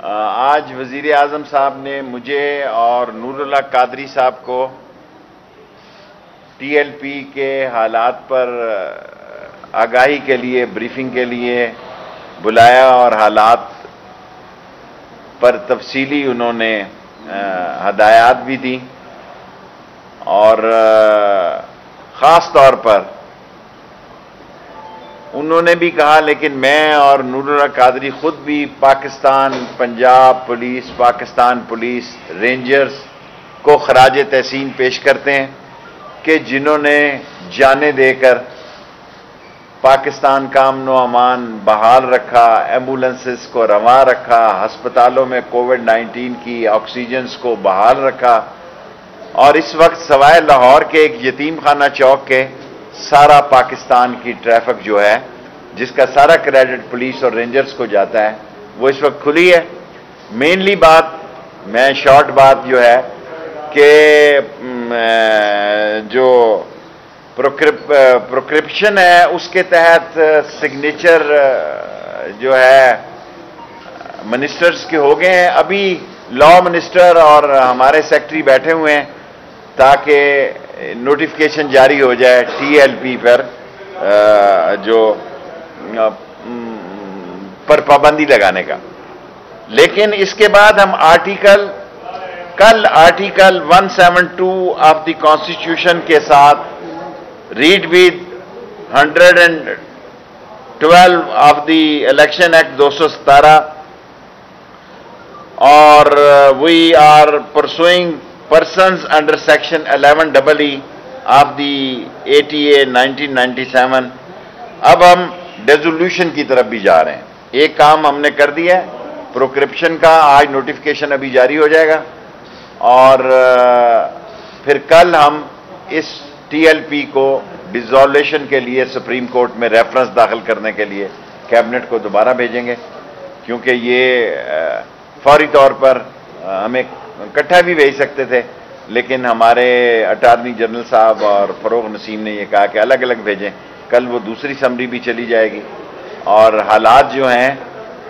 آج وزیر اعظم صاحب نے مجھے اور نور اللہ قادری صاحب کو ٹی ایل پی کے حالات پر آگاہی کے لیے بریفنگ کے لیے بلایا اور حالات پر تفصیلی انہوں نے ہدایات بھی دی اور خاص طور پر انہوں نے بھی کہا، لیکن میں اور نور اللہ قادری خود بھی Pakistan Punjab police, Pakistan police rangers کو خراج تحسین پیش کرتے ہیں کہ جنہوں نے جانیں دے کر پاکستان کا امن و امان بحال رکھا، ایمبولنسز کو رواں رکھا، ہسپتالوں میں کووڈ-19 کی آکسیجنز کو بحال رکھا، اور اس وقت سوائے لاہور کے ایک یتیم خانہ چوک کے سارا پاکستان کی ٹریفک جو ہے، جس کا سارا کریڈٹ پولیس اور رینجرز کو جاتا ہے، وہ اس وقت کھلی ہے۔ مینلی بات، میں شارٹ بات جو ہے کہ جو پروکرپشن ہے اس کے تحت سگنیچر جو ہے منسٹرز کے ہو گئے ہیں۔ ابھی لا منسٹر اور ہمارے سیکٹری بیٹھے ہوئے ہیں تاکہ نوٹیفیکیشن جاری ہو جائے ٹی ایل پی پر پابندی لگانے کا۔ لیکن اس کے بعد ہم کل آرٹیکل 172 آف دی کانسٹیٹیوشن کے ساتھ read with 112 of the election act 217 اور we are pursuing persons under section 11EE of the ATA 1997 اب ہم ڈیزولوشن کی طرف بھی جا رہے ہیں۔ ایک کام ہم نے کر دیا ہے پروکرپشن کا، آج نوٹیفیکیشن ابھی جاری ہو جائے گا، اور پھر کل ہم اس ٹی ایل پی کو ڈیزولوشن کے لیے سپریم کورٹ میں ریفرنس داخل کرنے کے لیے کیبنٹ کو دوبارہ بھیجیں گے، کیونکہ یہ فوری طور پر ہمیں اکٹھا بھی بھیج سکتے تھے، لیکن ہمارے اٹارنی جنرل صاحب اور فروغ نسیم نے یہ کہا کہ الگ الگ بھیجیں۔ کل وہ دوسری سمری بھی چلی جائے گی، اور حالات جو ہیں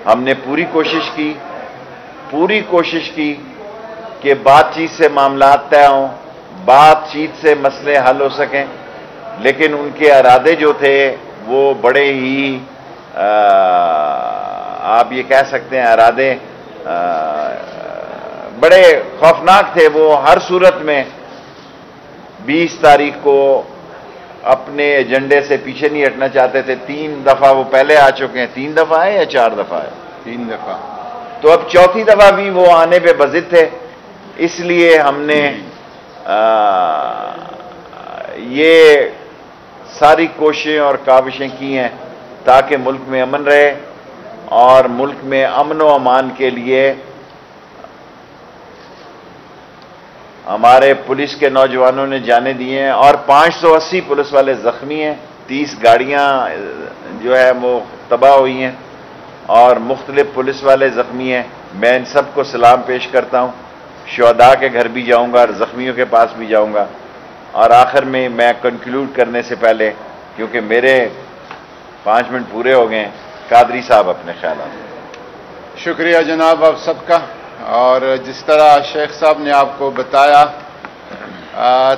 ہم نے پوری کوشش کی کہ بات چیت سے معاملات طے ہوں، بات چیت سے مسئلے حل ہو سکیں، لیکن ان کے ارادے جو تھے وہ بڑے ہی آپ یہ کہہ سکتے ہیں ارادے بڑے خوفناک تھے۔ وہ ہر صورت میں 20 تاریخ کو اپنے ایجنڈے سے پیچھے نہیں ہٹنا چاہتے تھے۔ 3 دفعہ وہ پہلے آ چکے ہیں، 3 دفعہ ہے یا 4 دفعہ ہے؟ 3 دفعہ، تو اب 4تھی دفعہ بھی وہ آنے پہ بضد تھے۔ اس لیے ہم نے یہ ساری کوششیں اور کاوشیں کی ہیں تاکہ ملک میں امن رہے، اور ملک میں امن و امان کے لیے ہمارے پولیس کے نوجوانوں نے جانیں دی ہیں، اور 580 پولیس والے زخمی ہیں، 30 گاڑیاں جو ہے وہ تباہ ہوئی ہیں، اور مختلف پولیس والے زخمی ہیں۔ میں ان سب کو سلام پیش کرتا ہوں، شہداء کے گھر بھی جاؤں گا اور زخمیوں کے پاس بھی جاؤں گا۔ اور آخر میں کنکلوڈ کرنے سے پہلے، کیونکہ میرے 5 منٹ پورے ہو گئے ہیں، قادری صاحب اپنے خیالات۔ شکریہ جناب آپ سب کا۔ اور جس طرح شیخ صاحب نے آپ کو بتایا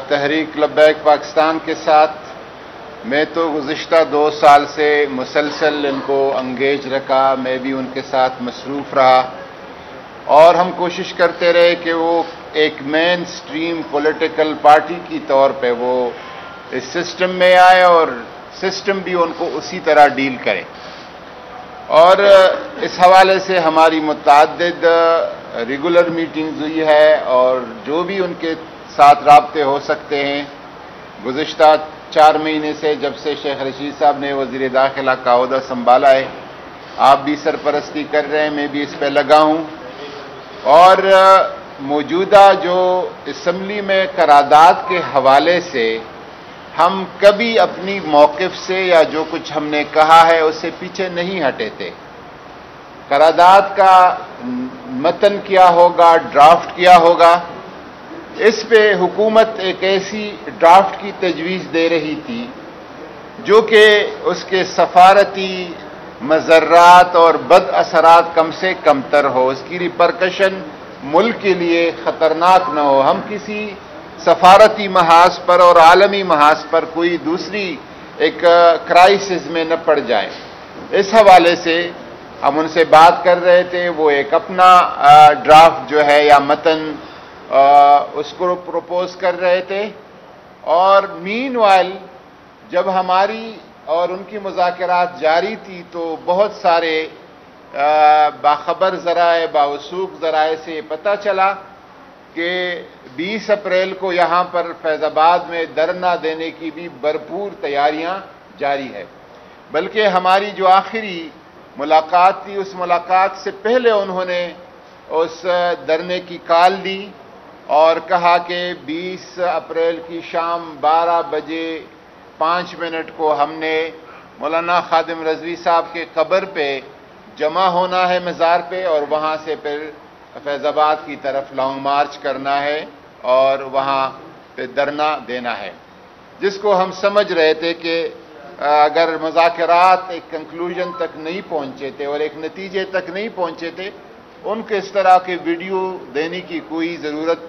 تحریک لبیک پاکستان کے ساتھ میں تو گزشتہ 2 سال سے مسلسل ان کو انگیج رکھا، میں بھی ان کے ساتھ مصروف رہا، اور ہم کوشش کرتے رہے کہ وہ ایک مین سٹریم پولیٹیکل پارٹی کی طور پہ وہ اس سسٹم میں آئے اور سسٹم بھی ان کو اسی طرح ڈیل کرے۔ اور اس حوالے سے ہماری متعدد ریگولر میٹنگز ہوئی ہے، اور جو بھی ان کے ساتھ رابطے ہو سکتے ہیں۔ گزشتہ 4 مہینے سے جب سے شیخ رشید صاحب نے وزیر داخلہ کا عہدہ سنبھالا ہے، آپ بھی سرپرستی کر رہے ہیں، میں بھی اس پہ لگا ہوں، اور موجودہ جو اسمبلی میں قرارداد کے حوالے سے ہم کبھی اپنی موقف سے یا جو کچھ ہم نے کہا ہے اس سے پیچھے نہیں ہٹے تھے۔ قرارداد کا متن کیا ہوگا، ڈرافٹ کیا ہوگا، اس پہ حکومت ایک ایسی ڈرافٹ کی تجویز دے رہی تھی جو کہ اس کے سفارتی مضرات اور بد اثرات کم سے کم تر ہو، اس کی ریپرکشن ملک کے لیے خطرناک نہ ہو، ہم کسی سفارتی محاذ پر اور عالمی محاذ پر کوئی دوسری ایک کرائسس میں نہ پڑ جائیں۔ اس حوالے سے ہم ان سے بات کر رہے تھے، وہ ایک اپنا ڈرافٹ جو ہے یا متن اس کو پروپوز کر رہے تھے، اور مین وائل جب ہماری اور ان کی مذاکرات جاری تھی تو بہت سارے باخبر ذرائع باوثوق ذرائع سے یہ پتہ چلا کہ 20 اپریل کو یہاں پر فیض آباد میں دھرنا دینے کی بھی بھرپور تیاریاں جاری ہے، بلکہ ہماری جو آخری ملاقات تھی اس ملاقات سے پہلے انہوں نے اس دھرنے کی کال دی اور کہا کہ 20 اپریل کی شام 12 بجے 5 منٹ کو ہم نے مولانا خادم رضوی صاحب کے قبر پہ جمع ہونا ہے مزار پہ، اور وہاں سے پھر فیض آباد کی طرف لانگ مارچ کرنا ہے اور وہاں پہ دھرنا دینا ہے، جس کو ہم سمجھ رہے تھے کہ اگر مذاکرات ایک کنکلوژن تک نہیں پہنچے تھے اور ایک نتیجے تک نہیں پہنچے تھے، ان کو اس طرح کے ویڈیو دینے کی کوئی ضرورت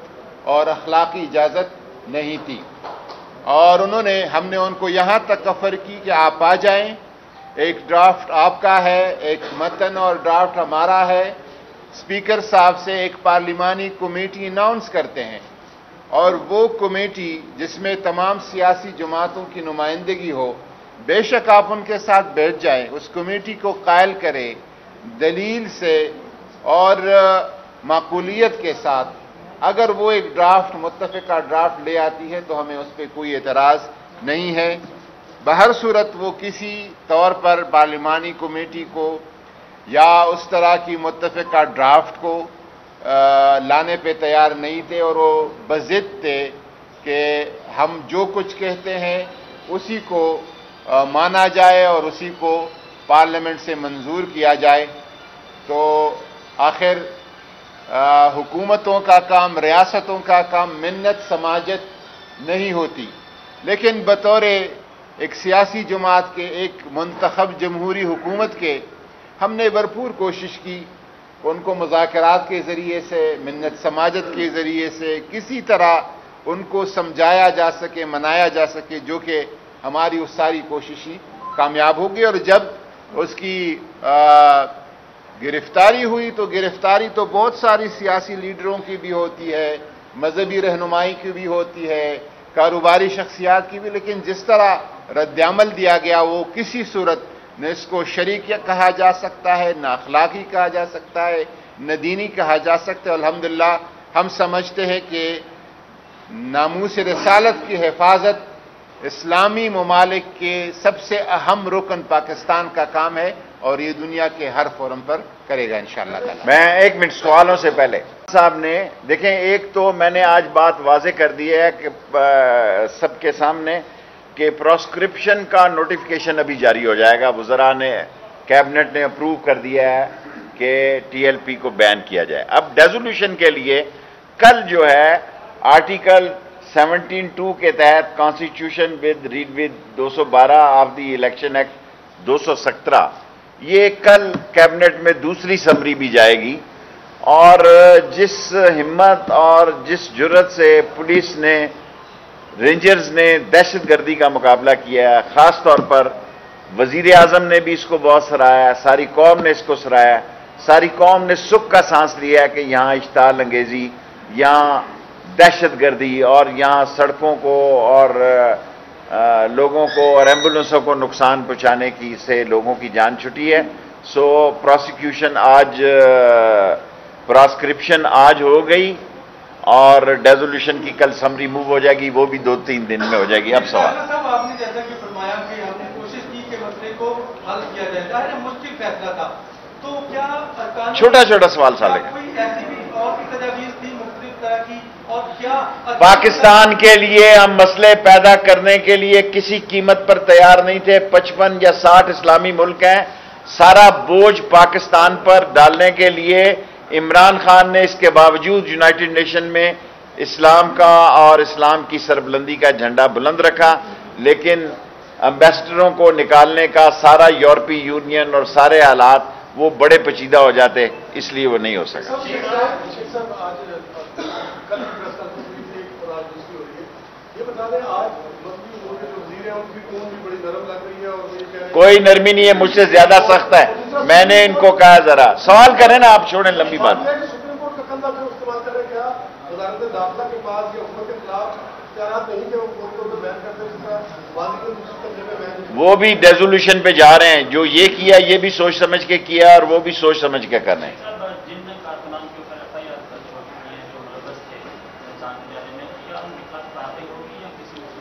اور اخلاقی اجازت نہیں تھی، اور ہم نے ان کو یہاں تک آفر کی کہ آپ آ جائیں، ایک ڈرافٹ آپ کا ہے، ایک متن اور ڈرافٹ ہمارا ہے، اسپیکر صاحب سے ایک پارلیمانی کمیٹی اناؤنس کرتے ہیں، اور وہ کمیٹی جس میں تمام سیاسی جماعتوں کی نمائندگی ہو، بے شک آپ ان کے ساتھ بیٹھ جائیں، اس کمیٹی کو قائل کریں دلیل سے اور معقولیت کے ساتھ، اگر وہ ایک ڈرافٹ متفقہ ڈرافٹ لے آتی ہے تو ہمیں اس پہ کوئی اعتراض نہیں ہے۔ بہر صورت وہ کسی طور پر پارلیمانی کمیٹی کو یا اس طرح کی متفقہ ڈرافٹ کو لانے پہ تیار نہیں تھے، اور وہ بضد تھے کہ ہم جو کچھ کہتے ہیں اسی کو مانا جائے اور اسی کو پارلیمنٹ سے منظور کیا جائے۔ تو آخر حکومتوں کا کام، ریاستوں کا کام منت سماجت نہیں ہوتی، لیکن بطور ایک سیاسی جماعت کے، ایک منتخب جمہوری حکومت کے، ہم نے بھرپور کوشش کی ان کو مذاکرات کے ذریعے سے، منت سماجت کے ذریعے سے کسی طرح ان کو سمجھایا جا سکے، منایا جا سکے، جو کہ ہماری اس ساری کوشش ہی کامیاب ہوگی۔ اور جب اس کی گرفتاری ہوئی تو گرفتاری تو بہت ساری سیاسی لیڈروں کی بھی ہوتی ہے، مذہبی رہنمائی کی بھی ہوتی ہے، کاروباری شخصیات کی بھی، لیکن جس طرح رد عمل دیا گیا وہ کسی صورت نہ اس کو شریک کہا جا سکتا ہے، نہ اخلاقی کہا جا سکتا ہے، نہ دینی کہا جا سکتا ہے۔ الحمدللہ ہم سمجھتے ہیں کہ ناموس رسالت کی حفاظت اسلامی ممالک کے سب سے اہم رکن پاکستان کا کام ہے، اور یہ دنیا کے ہر فورم پر کرے گا انشاءاللہ تعالی۔ میں 1 منٹ سوالوں سے پہلے صاحب نے دیکھیں، ایک تو میں نے آج بات واضح کر دی ہے کہ سب کے سامنے کہ پراسکرپشن کا نوٹیفیکیشن ابھی جاری ہو جائے گا، وزراء نے، کیبنٹ نے اپروو کر دیا ہے کہ ٹی ایل پی کو بین کیا جائے۔ اب ڈیزولوشن کے لیے کل جو ہے آرٹیکل 17(2) کے تحت constitution read with 212 of the election act 217، یہ کل کیبنٹ میں دوسری سمری بھی جائے گی، اور جس ہمت اور جس جرت سے پولیس نے، رینجرز نے دہشت گردی کا مقابلہ کیا ہے، خاص طور پر وزیر اعظم نے بھی اس کو بہت سراہا، ساری قوم نے اس کو سراہا، ساری قوم نے سکھ کا سانس لیا کہ یہاں اشتعال انگیزی، یہاں دہشت گردی، اور یہاں سڑکوں کو اور لوگوں کو اور ایمبولینسوں کو نقصان پہنچانے کی سے لوگوں کی جان چھٹی ہے۔ سو پراسکرپشن آج ہو گئی، اور ڈیزولوشن کی کل سمری موو ہو جائے گی، وہ بھی 2-3 دن میں ہو جائے گی۔ اب سوال صاحب، آپ نے جیسا کہ فرمایا کہ ہم نے کوشش کی کہ مسئلے کو حل کیا جائے، ظاہر ہے مشکل فیصلہ تھا، تو کیا چھوٹا سوال سالے کا، کوئی ایسی بھی اور بھی تجاویز تھی مختلف طرح کی، اور کیا پاکستان کے لیے ہم مسئلے پیدا کرنے کے لیے کسی قیمت پر تیار نہیں تھے؟ 55 یا 60 اسلامی ملک ہیں، سارا بوجھ پاکستان پر ڈالنے کے لیے عمران خان نے اس کے باوجود یونائٹڈ نیشن میں اسلام کا اور اسلام کی سربلندی کا جھنڈا بلند رکھا، لیکن امبیسڈروں کو نکالنے کا سارا یورپی یونین اور سارے حالات وہ بڑے پیچیدہ ہو جاتے، اس لیے وہ نہیں ہو سکا۔ کوئی نرمی نہیں ہے، مجھ سے زیادہ سخت ہے۔ میں نے ان کو کہا ذرا سوال کریں نا، آپ چھوڑیں لمبی بات۔ وہ بھی ریزولوشن پہ جا رہے ہیں، جو یہ کیا یہ بھی سوچ سمجھ کے کیا اور وہ بھی سوچ سمجھ کے کر رہے ہیں۔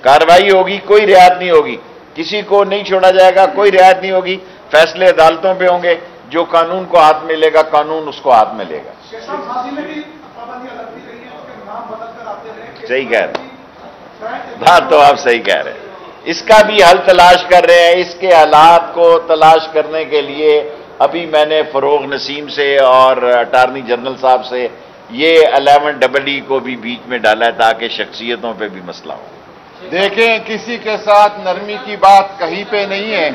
کارروائی ہوگی، کوئی رعایت نہیں ہوگی، کسی کو نہیں چھوڑا جائے گا، کوئی رعایت نہیں ہوگی، فیصلے عدالتوں پہ ہوں گے، جو قانون کو ہاتھ میں لے گا قانون اس کو ہاتھ میں لے گا۔ صحیح کہہ رہے ہیں، بات تو آپ صحیح کہہ رہے ہیں۔ اس کا بھی حل تلاش کر رہے ہیں، اس کے حالات کو تلاش کرنے کے لیے ابھی میں نے فروغ نسیم سے اور اٹارنی جنرل صاحب سے یہ 11EE کو بھی بیچ میں ڈالا ہے تاکہ شخصیتوں پہ بھی مسئلہ ہو۔ دیکھیں، کسی کے ساتھ نرمی کی بات کہیں پہ نہیں ہے۔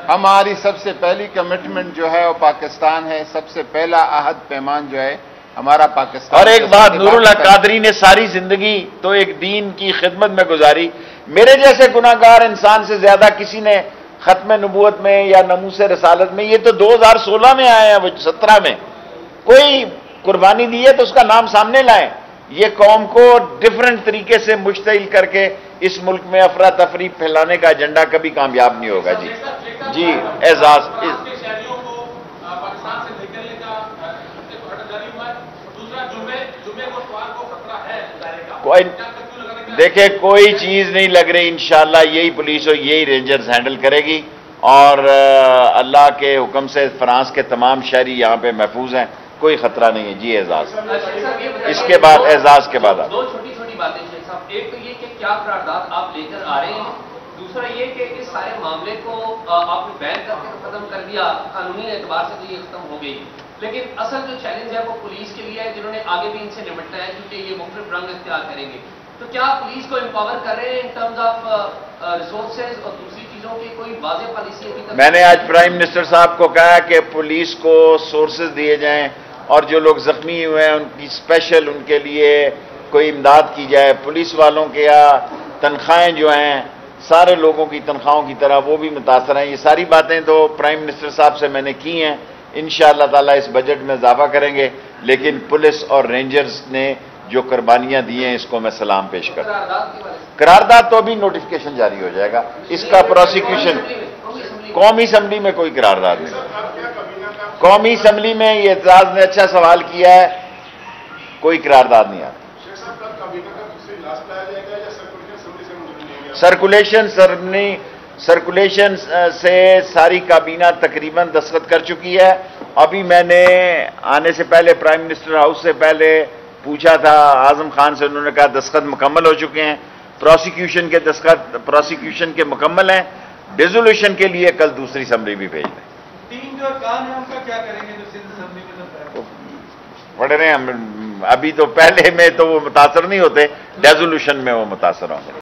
ہماری سب سے پہلی کمٹمنٹ جو ہے وہ پاکستان ہے، سب سے پہلا عہد پیمان جو ہے ہمارا پاکستان۔ اور ایک بات، نور اللہ قادری نے ساری زندگی تو ایک دین کی خدمت میں گزاری، میرے جیسے گناہگار انسان سے زیادہ کسی نے ختم نبوت میں یا ناموس رسالت میں، یہ تو 2016 میں آئے ہیں، وہ 17 میں کوئی قربانی دی ہے تو اس کا نام سامنے لائیں۔ یہ قوم کو ڈفرنٹ طریقے سے مشتعل کر کے اس ملک میں افراتفری پھیلانے کا ایجنڈا کبھی کامیاب نہیں ہوگا۔ جی اعزاز کوئی دیکھیں، کوئی چیز نہیں لگ رہی، انشاءاللہ یہی پولیس اور یہی رینجرز ہینڈل کرے گی، اور اللہ کے حکم سے فرانس کے تمام شہری یہاں پہ محفوظ ہیں، کوئی خطرہ نہیں ہے۔ جی اعزاز، اس کے بعد اعزاز کے بعد دو چھوٹی چھوٹی باتیں شیخ صاحب، ایک تو یہ کہ کیا قرارداد آپ لے کر آ رہے ہیں، دوسرا یہ کہ اس سارے معاملے کو آپ نے بین کر کے ختم کر دیا، قانونی اعتبار سے تو یہ ختم ہو گئی، لیکن اصل جو چیلنج ہے وہ پولیس کے لیے ہے، جنہوں نے آگے بھی ان سے نمٹنا ہے کیونکہ یہ مختلف رنگ اختیار کریں گے، تو کیا پولیس کو امپاور کر رہے ہیں ان ٹرمز آف ریسورسز اور دوسری چیزوں کی کوئی واضح پالیسی ابھی تک؟ میں نے آج پرائم منسٹر صاحب کو کہا کہ پولیس کو سورسز دیے جائیں اور جو لوگ زخمی ہوئے ہیں ان کی اسپیشل ان کے لیے کوئی امداد کی جائے، پولیس والوں کے تنخواہیں جو ہیں سارے لوگوں کی تنخواہوں کی طرح وہ بھی متاثر ہیں۔ یہ ساری باتیں تو پرائم منسٹر صاحب سے میں نے کی ہیں، انشاءاللہ تعالیٰ اس بجٹ میں اضافہ کریں گے، لیکن پولیس اور رینجرز نے جو قربانیاں دی ہیں اس کو میں سلام پیش کرتا ہوں۔ قرارداد تو ابھی نوٹیفکیشن جاری ہو جائے گا، اس کا پروسیکیوشن قومی اسمبلی میں کوئی قرارداد نہیں۔ قومی اسمبلی میں یہ اعزاز نے اچھا سوال کیا ہے، کوئی قرارداد نہیں آتا۔ سرکولیشن سے ساری کابینہ تقریباً دستخط کر چکی ہے۔ ابھی میں نے آنے سے پہلے پرائم منسٹر ہاؤس سے پہلے پوچھا تھا اعظم خان سے، انہوں نے کہا دستخط مکمل ہو چکے ہیں، پروسیکیوشن کے مکمل ہیں، ریزولوشن کے لیے کل دوسری اسمبلی بھی بھیج دیں۔ تین جو ارکان ہیں ان کا کیا کریں گے جو سندھ اسمبلی میں پڑھ رہے ہیں؟ ابھی تو پہلے میں تو وہ متاثر نہیں ہوتے، ریزولوشن میں وہ متاثر ہوں گے۔